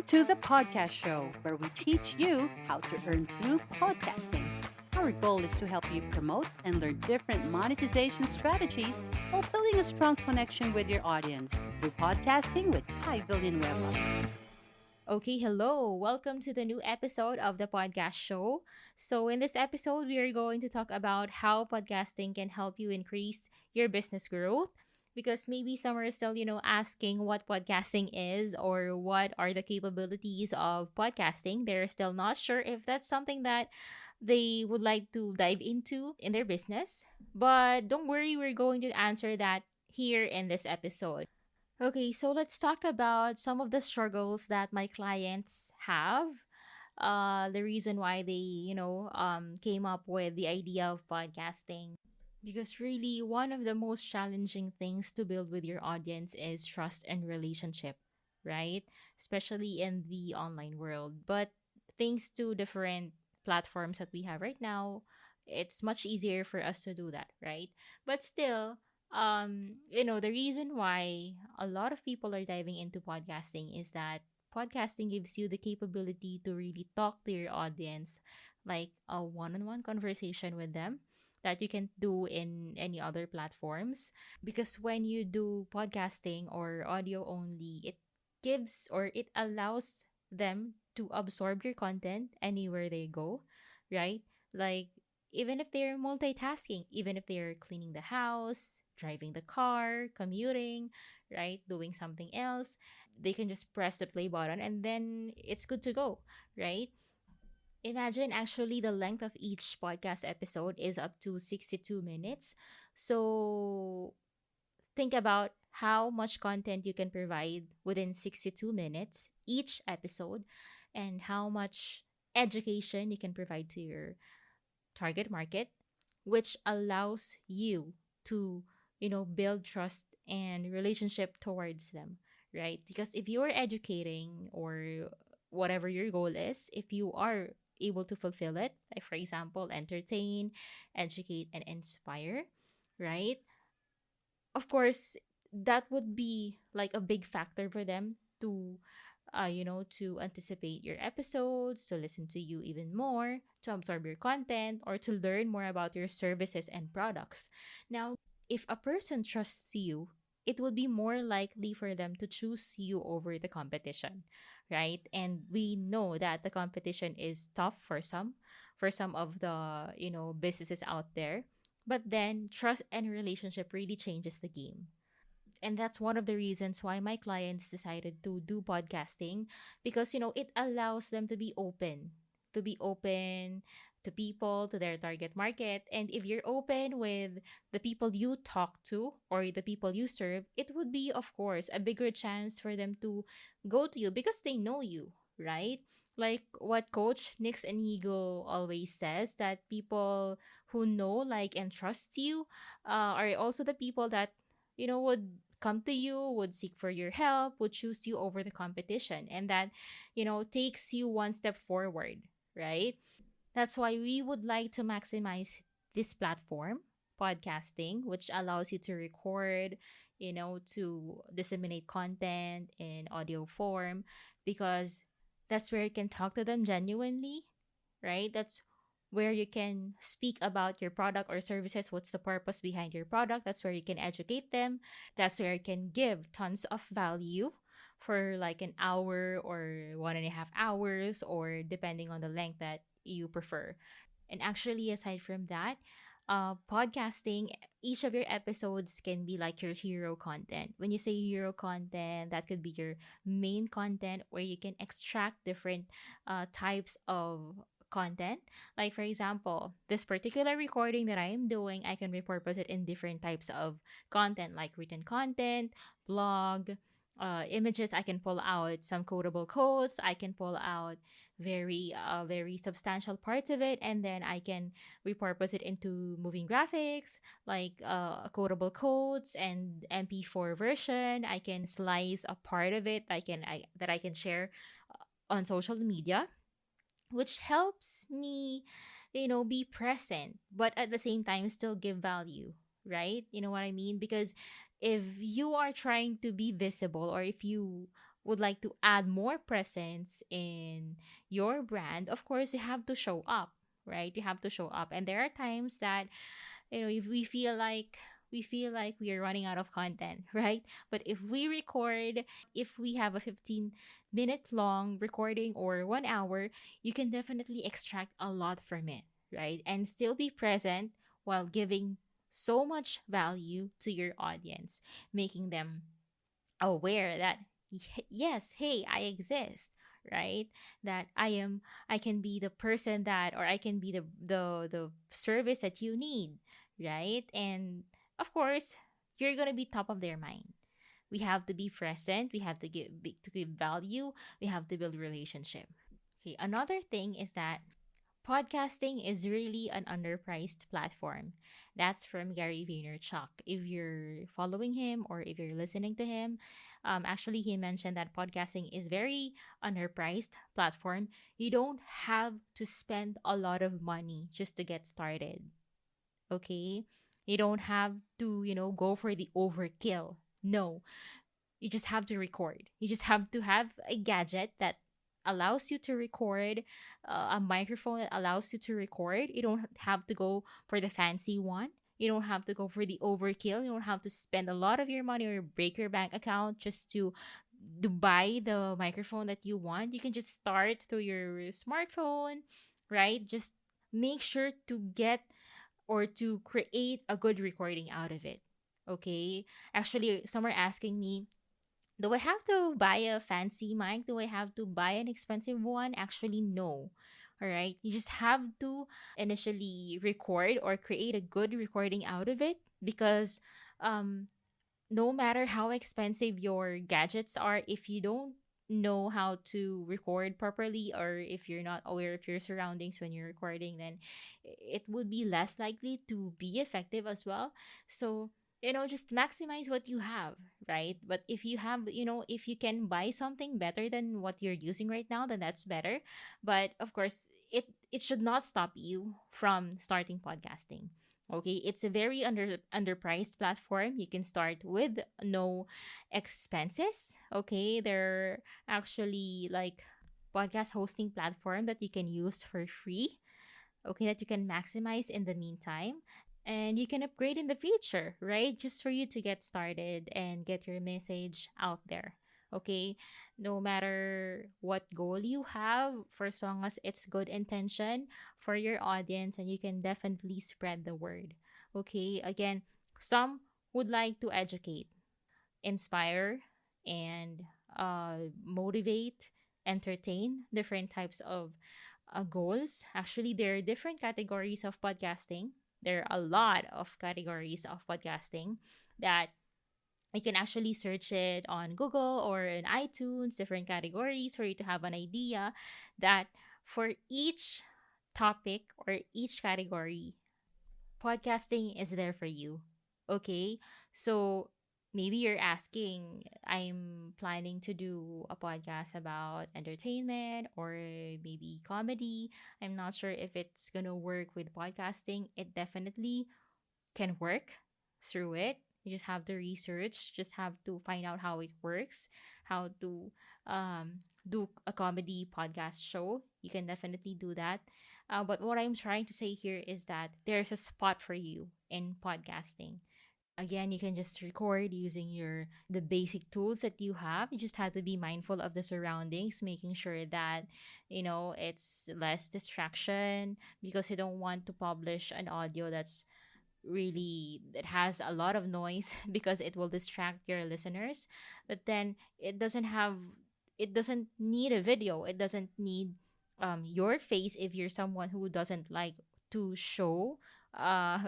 to the podcast show where we teach you how to earn through podcasting. Our goal is to help you promote and learn different monetization strategies while building a strong connection with your audience through podcasting with Kai Villanueva. Okay, hello. Welcome to the new episode of the podcast show. So, in this episode, we are going to talk about how podcasting can help you increase your business growth. Because maybe some are still, asking what podcasting is or what are the capabilities of podcasting. They're still not sure if that's something that they would like to dive into in their business. But don't worry, we're going to answer that here in this episode. Okay, so let's talk about some of the struggles that my clients have. The reason why they, came up with the idea of podcasting. Because really, one of the most challenging things to build with your audience is trust and relationship, right? Especially in the online world. But thanks to different platforms that we have right now, it's much easier for us to do that, right? But still, the reason why a lot of people are diving into podcasting is that podcasting gives you the capability to really talk to your audience, like a one-on-one conversation with them that you can do in any other platforms. Because when you do podcasting or audio only, it gives or it allows them to absorb your content anywhere they go, right? Like, even if they're multitasking, even if they're cleaning the house, driving the car, commuting, right, doing something else, they can just press the play button and then it's good to go, right? Imagine actually the length of each podcast episode is up to 62 minutes. So think about how much content you can provide within 62 minutes each episode and how much education you can provide to your target market, which allows you to, build trust and relationship towards them, right? Because if you are educating or whatever your goal is, if you are able to fulfill it, like for example, entertain, educate, and inspire, right? Of course, that would be like a big factor for them to to anticipate your episodes, to listen to you even more, to absorb your content, or to learn more about your services and products. Now, if a person trusts you, it would be more likely for them to choose you over the competition, right? And we know that the competition is tough for some of the, businesses out there. But then trust and relationship really changes the game, and that's one of the reasons why my clients decided to do podcasting, because it allows them to be open to people, to their target market. And if you're open with the people you talk to or the people you serve, it would be, of course, a bigger chance for them to go to you because they know you, right? Like what coach Nix and Higo always says, that people who know, like, and trust you are also the people that would come to you, would seek for your help, would choose you over the competition, and that, takes you one step forward, right? That's why we would like to maximize this platform, podcasting, which allows you to record, to disseminate content in audio form, because that's where you can talk to them genuinely, right? That's where you can speak about your product or services. What's the purpose behind your product? That's where you can educate them. That's where you can give tons of value for like an hour or 1.5 hours, or depending on the length that you prefer. And actually, aside from that, podcasting, each of your episodes can be like your hero content. When you say hero content, that could be your main content where you can extract different types of content. Like, for example, this particular recording that I am doing, I can repurpose it in different types of content, like written content, blog, images. I can pull out some quotable quotes. I can pull out very substantial parts of it, and then I can repurpose it into moving graphics, like quotable quotes and MP4 version. I can slice a part of it. That I can share on social media, which helps me, be present, but at the same time still give value, right? You know what I mean? Because if you are trying to be visible, or if you would like to add more presence in your brand, of course you have to show up, right? You have to show up. And there are times that, if we feel like we are running out of content, right? But if we record, if we have a 15-minute long recording or 1 hour, you can definitely extract a lot from it, right? And still be present while giving so much value to your audience, making them aware that yes, hey, I exist, right? That I can be the person that, or I can be the service that you need, right? And of course, you're going to be top of their mind. We have to be present, we have to give value, we have to build relationship. Okay, another thing is that podcasting is really an underpriced platform. That's from Gary Vaynerchuk. If you're following him or if you're listening to him, actually he mentioned that podcasting is very underpriced platform. You don't have to spend a lot of money just to get started. Okay, you don't have to go for the overkill. No, you just have to record. You just have to have a gadget that allows you to record, a microphone that allows you to record. You don't have to go for the fancy one. You don't have to go for the overkill. You don't have to spend a lot of your money or break your bank account just to buy the microphone that you want. You can just start through your smartphone, right? Just make sure to get or to create a good recording out of it. Okay. Actually, some are asking me, do I have to buy a fancy mic? Do I have to buy an expensive one? Actually, no. All right. You just have to initially record or create a good recording out of it, because um no matter how expensive your gadgets are, if you don't know how to record properly, or if you're not aware of your surroundings when you're recording, then it would be less likely to be effective as well. So, just maximize what you have, right? But if you have, if you can buy something better than what you're using right now, then that's better. But of course, it should not stop you from starting podcasting. Okay, it's a very underpriced platform. You can start with no expenses. Okay, they're actually like podcast hosting platform that you can use for free. Okay, that you can maximize in the meantime, and you can upgrade in the future, right? Just for you to get started and get your message out there. Okay, no matter what goal you have, for as long as it's good intention for your audience, and you can definitely spread the word. Okay, again, some would like to educate, inspire, and motivate, entertain, different types of goals. Actually, there are different categories of podcasting. There are a lot of categories of podcasting that you can actually search it on Google or in iTunes, different categories for you to have an idea that for each topic or each category, podcasting is there for you. Okay? So maybe you're asking, I'm planning to do a podcast about entertainment or maybe comedy. I'm not sure if it's going to work with podcasting. It definitely can work through it. You just have to research, just have to find out how it works, how to do a comedy podcast show. You can definitely do that. But what I'm trying to say here is that there's a spot for you in podcasting. Again, you can just record using the basic tools that you have. You just have to be mindful of the surroundings, making sure that it's less distraction, because you don't want to publish an audio that has a lot of noise because it will distract your listeners. But then it doesn't need a video, it doesn't need your face. If you're someone who doesn't like to show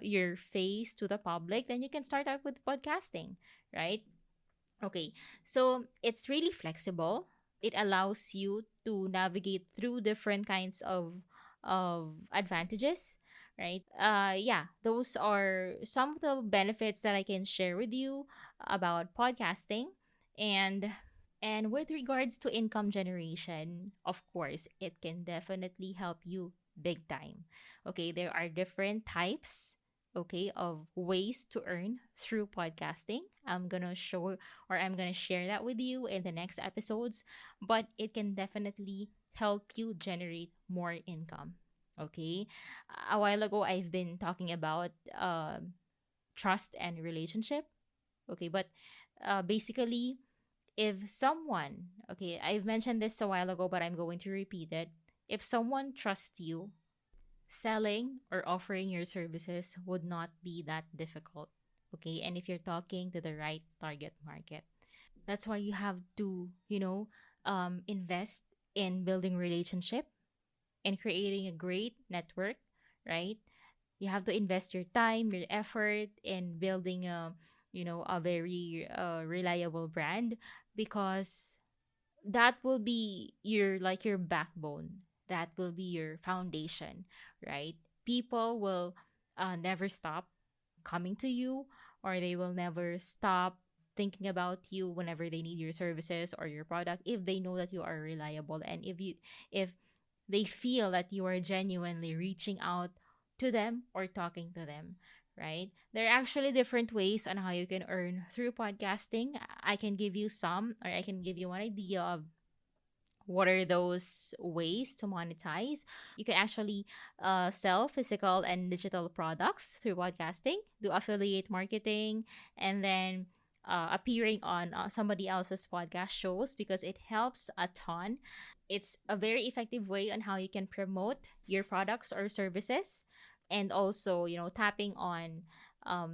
your face to the public, then you can start out with podcasting, right? Okay, so it's really flexible. It allows you to navigate through different kinds of advantages, right? Yeah, those are some of the benefits that I can share with you about podcasting. And with regards to income generation, of course, it can definitely help you big time. Okay, there are different types. okay, of ways to earn through podcasting. I'm gonna show or I'm gonna share that with you in the next episodes, but it can definitely help you generate more income. Okay. A while ago, I've been talking about trust and relationship. Okay. But basically, if someone, okay, I've mentioned this a while ago, but I'm going to repeat it. If someone trusts you, selling or offering your services would not be that difficult. Okay. And if you're talking to the right target market, that's why you have to, invest in building relationship and creating a great network, right? You have to invest your time, your effort in building a very reliable brand, because that will be your backbone, that will be your foundation, right? People will never stop coming to you, or they will never stop thinking about you whenever they need your services or your product, if they know that you are reliable, and if they feel that you are genuinely reaching out to them or talking to them, right? There are actually different ways on how you can earn through podcasting. I can give you some, or I can give you one idea of what are those ways to monetize. You can actually sell physical and digital products through podcasting, do affiliate marketing, and then appearing on somebody else's podcast shows, because it helps a ton. It's a very effective way on how you can promote your products or services, and also, tapping on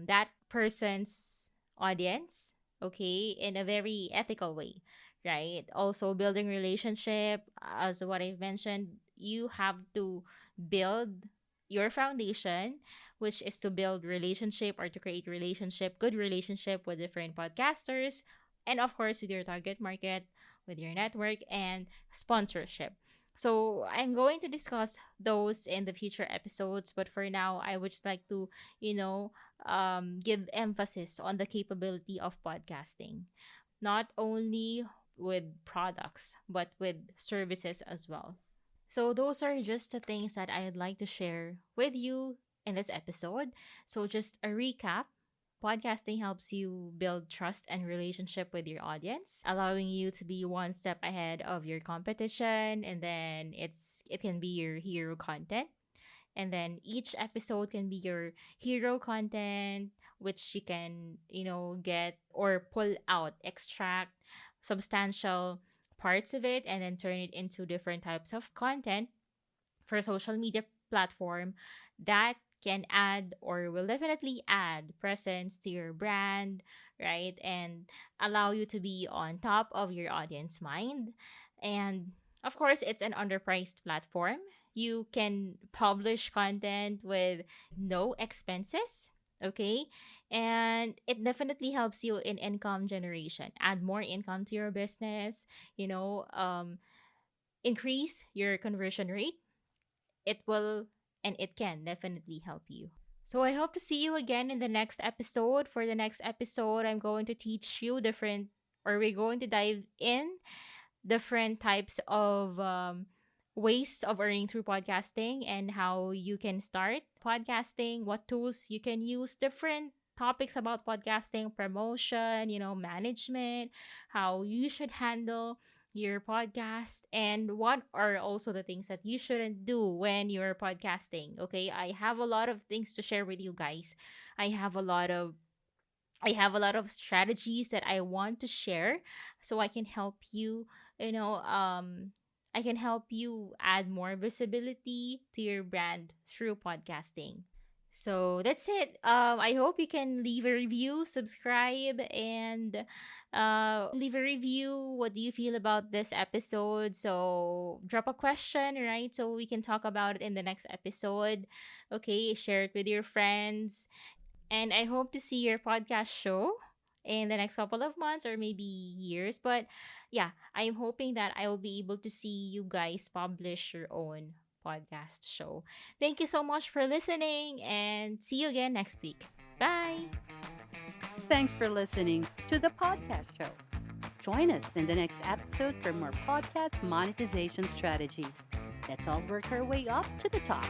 that person's audience, okay, in a very ethical way, right? Also, building relationship, as what I've mentioned, you have to build your foundation, which is to build relationship or to create relationship, good relationship with different podcasters, and of course with your target market, with your network, and sponsorship. So I'm going to discuss those in the future episodes, but for now, I would just like to, give emphasis on the capability of podcasting, not only with products, but with services as well. So, those are just the things that I'd like to share with you in this episode. So, just a recap. Podcasting helps you build trust and relationship with your audience, allowing you to be one step ahead of your competition, and then it can be your hero content, and then each episode can be your hero content, which you can get or pull out, extract substantial parts of it, and then turn it into different types of content for social media platform that can add or will definitely add presence to your brand, right? And allow you to be on top of your audience mind. And of course, it's an underpriced platform. You can publish content with no expenses, okay? And it definitely helps you in income generation, add more income to your business, increase your conversion rate. It will, and it can definitely help you. So I hope to see you again in the next episode. For the next episode, I'm going to teach you different, or we're going to dive in different types of ways of earning through podcasting, and how you can start podcasting, what tools you can use, different topics about podcasting, promotion, management, how you should handle your podcast, and what are also the things that you shouldn't do when you're podcasting. Okay, I have a lot of things to share with you guys. I have a lot of I have a lot of strategies that I want to share, so I can help you, you know, I can help you add more visibility to your brand through podcasting. So that's it. I hope you can leave a review, subscribe, and leave a review. What do you feel about this episode? So drop a question, right? So we can talk about it in the next episode. Okay, share it with your friends. And I hope to see your podcast show in the next couple of months or maybe years. But yeah, I'm hoping that I will be able to see you guys publish your own podcast show. Thank you so much for listening, and see you again next week. Bye. Thanks for listening to the podcast show. Join us in the next episode for more podcast monetization strategies. Let's all work our way up to the top.